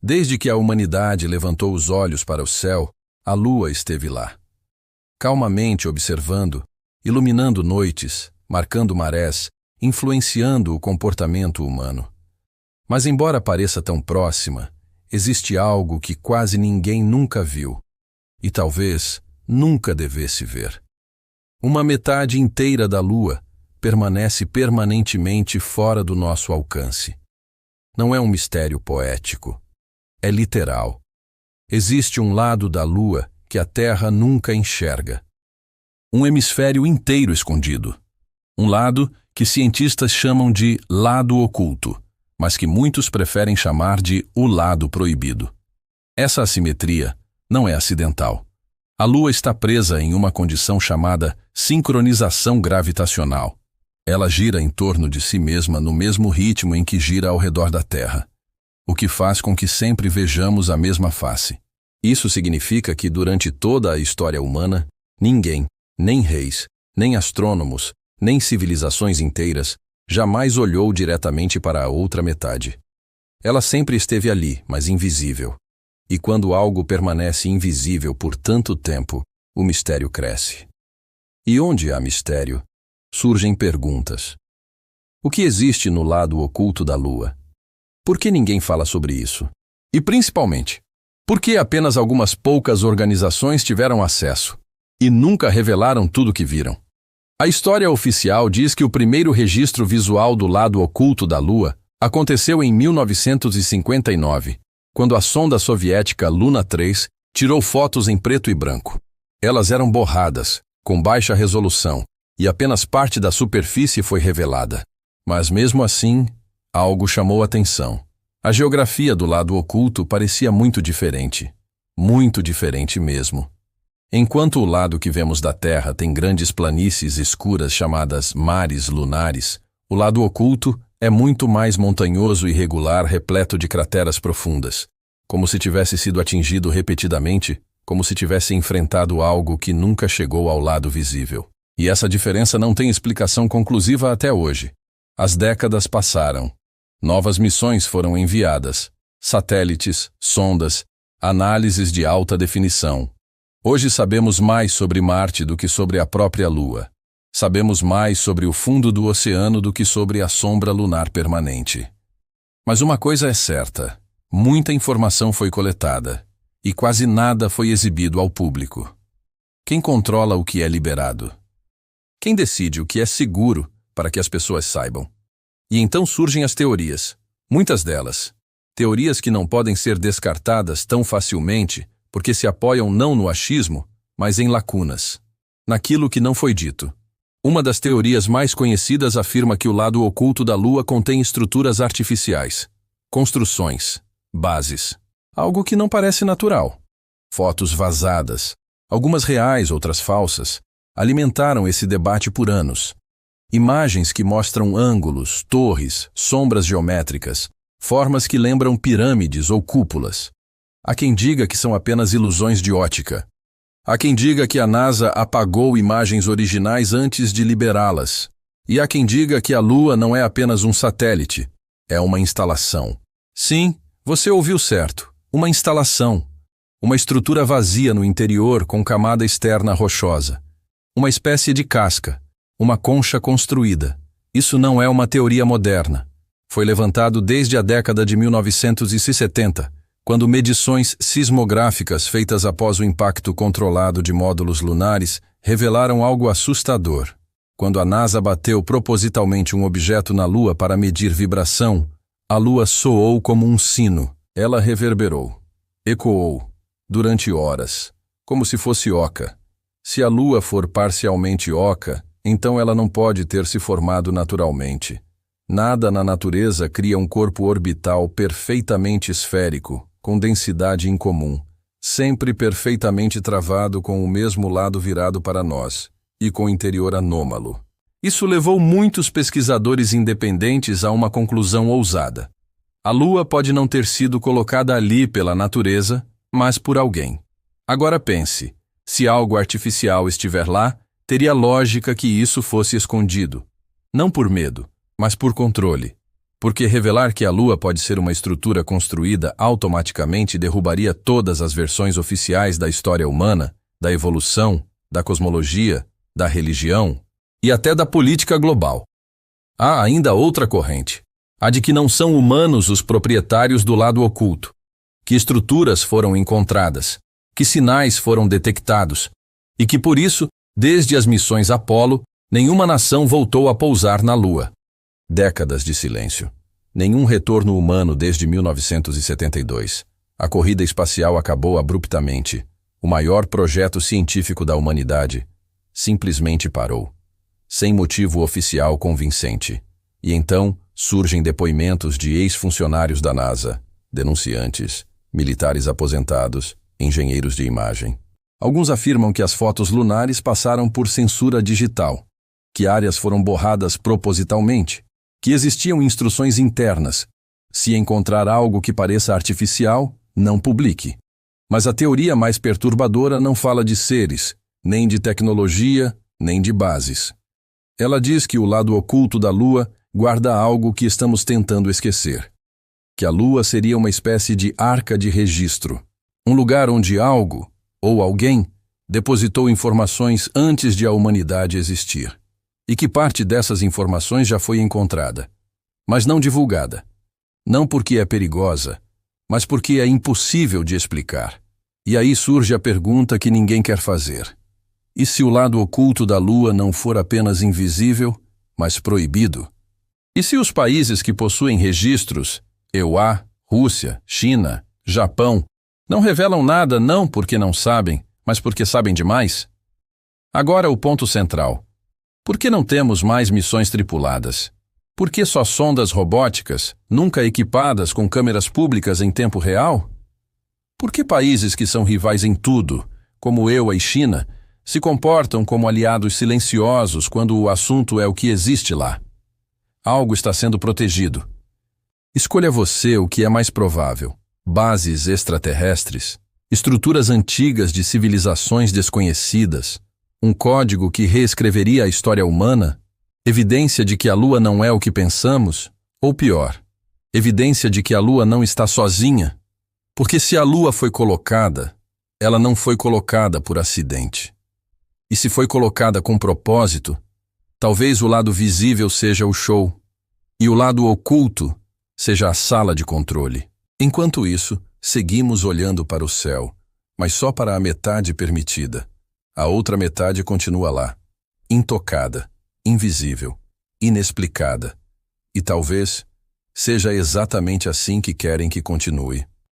Desde que a humanidade levantou os olhos para o céu, a lua esteve lá. Calmamente observando, iluminando noites, marcando marés, influenciando o comportamento humano. Mas embora pareça tão próxima, existe algo que quase ninguém nunca viu, e talvez nunca devesse ver. Uma metade inteira da lua permanece permanentemente fora do nosso alcance. Não é um mistério poético. É literal. Existe um lado da lua que a Terra nunca enxerga. Um hemisfério inteiro escondido. Um lado que cientistas chamam de lado oculto, mas que muitos preferem chamar de o lado proibido. Essa assimetria não é acidental. A lua está presa em uma condição chamada sincronização gravitacional. Ela gira em torno de si mesma no mesmo ritmo em que gira ao redor da Terra, o que faz com que sempre vejamos a mesma face. Isso significa que durante toda a história humana, ninguém, nem reis, nem astrônomos, nem civilizações inteiras, jamais olhou diretamente para a outra metade. Ela sempre esteve ali, mas invisível. E quando algo permanece invisível por tanto tempo, o mistério cresce. E onde há mistério, surgem perguntas. O que existe no lado oculto da Lua? Por que ninguém fala sobre isso? E principalmente, por que apenas algumas poucas organizações tiveram acesso e nunca revelaram tudo o que viram? A história oficial diz que o primeiro registro visual do lado oculto da Lua aconteceu em 1959, quando a sonda soviética Luna 3 tirou fotos em preto e branco. Elas eram borradas, com baixa resolução, e apenas parte da superfície foi revelada. Mas mesmo assim, algo chamou atenção. A geografia do lado oculto parecia muito diferente mesmo. Enquanto o lado que vemos da Terra tem grandes planícies escuras chamadas mares lunares, o lado oculto é muito mais montanhoso e irregular, repleto de crateras profundas, como se tivesse sido atingido repetidamente, como se tivesse enfrentado algo que nunca chegou ao lado visível. E essa diferença não tem explicação conclusiva até hoje. As décadas passaram. Novas missões foram enviadas, satélites, sondas, análises de alta definição. Hoje sabemos mais sobre Marte do que sobre a própria Lua. Sabemos mais sobre o fundo do oceano do que sobre a sombra lunar permanente. Mas uma coisa é certa: muita informação foi coletada, e quase nada foi exibido ao público. Quem controla o que é liberado? Quem decide o que é seguro para que as pessoas saibam? E então surgem as teorias, muitas delas. Teorias que não podem ser descartadas tão facilmente porque se apoiam não no achismo, mas em lacunas, naquilo que não foi dito. Uma das teorias mais conhecidas afirma que o lado oculto da Lua contém estruturas artificiais, construções, bases, algo que não parece natural. Fotos vazadas, algumas reais, outras falsas, alimentaram esse debate por anos. Imagens que mostram ângulos, torres, sombras geométricas, formas que lembram pirâmides ou cúpulas. Há quem diga que são apenas ilusões de ótica. Há quem diga que a NASA apagou imagens originais antes de liberá-las. E há quem diga que a Lua não é apenas um satélite, é uma instalação. Sim, você ouviu certo, uma instalação. Uma estrutura vazia no interior com camada externa rochosa. Uma espécie de casca, uma concha construída. Isso não é uma teoria moderna. Foi levantado desde a década de 1970, quando medições sismográficas feitas após o impacto controlado de módulos lunares revelaram algo assustador. Quando a NASA bateu propositalmente um objeto na Lua para medir vibração, a Lua soou como um sino. Ela reverberou, ecoou, durante horas, como se fosse oca. Se a Lua for parcialmente oca, então ela não pode ter se formado naturalmente. Nada na natureza cria um corpo orbital perfeitamente esférico, com densidade incomum, sempre perfeitamente travado com o mesmo lado virado para nós, e com interior anômalo. Isso levou muitos pesquisadores independentes a uma conclusão ousada. A Lua pode não ter sido colocada ali pela natureza, mas por alguém. Agora pense, se algo artificial estiver lá, teria lógica que isso fosse escondido. Não por medo, mas por controle. Porque revelar que a Lua pode ser uma estrutura construída automaticamente derrubaria todas as versões oficiais da história humana, da evolução, da cosmologia, da religião e até da política global. Há ainda outra corrente, a de que não são humanos os proprietários do lado oculto, que estruturas foram encontradas, que sinais foram detectados e que, por isso, desde as missões Apollo, nenhuma nação voltou a pousar na Lua. Décadas de silêncio. Nenhum retorno humano desde 1972. A corrida espacial acabou abruptamente. O maior projeto científico da humanidade simplesmente parou, sem motivo oficial convincente. E então surgem depoimentos de ex-funcionários da NASA, denunciantes, militares aposentados, engenheiros de imagem. Alguns afirmam que as fotos lunares passaram por censura digital, que áreas foram borradas propositalmente, que existiam instruções internas. Se encontrar algo que pareça artificial, não publique. Mas a teoria mais perturbadora não fala de seres, nem de tecnologia, nem de bases. Ela diz que o lado oculto da Lua guarda algo que estamos tentando esquecer. Que a Lua seria uma espécie de arca de registro, um lugar onde algo, ou alguém, depositou informações antes de a humanidade existir. E que parte dessas informações já foi encontrada, mas não divulgada. Não porque é perigosa, mas porque é impossível de explicar. E aí surge a pergunta que ninguém quer fazer. E se o lado oculto da Lua não for apenas invisível, mas proibido? E se os países que possuem registros, EUA, Rússia, China, Japão, não revelam nada não porque não sabem, mas porque sabem demais? Agora o ponto central. Por que não temos mais missões tripuladas? Por que só sondas robóticas, nunca equipadas com câmeras públicas em tempo real? Por que países que são rivais em tudo, como EUA e China, se comportam como aliados silenciosos quando o assunto é o que existe lá? Algo está sendo protegido. Escolha você o que é mais provável: bases extraterrestres, estruturas antigas de civilizações desconhecidas, um código que reescreveria a história humana, evidência de que a Lua não é o que pensamos, ou pior, evidência de que a Lua não está sozinha, porque se a Lua foi colocada, ela não foi colocada por acidente. E se foi colocada com propósito, talvez o lado visível seja o show, e o lado oculto seja a sala de controle. Enquanto isso, seguimos olhando para o céu, mas só para a metade permitida. A outra metade continua lá, intocada, invisível, inexplicada. E talvez seja exatamente assim que querem que continue.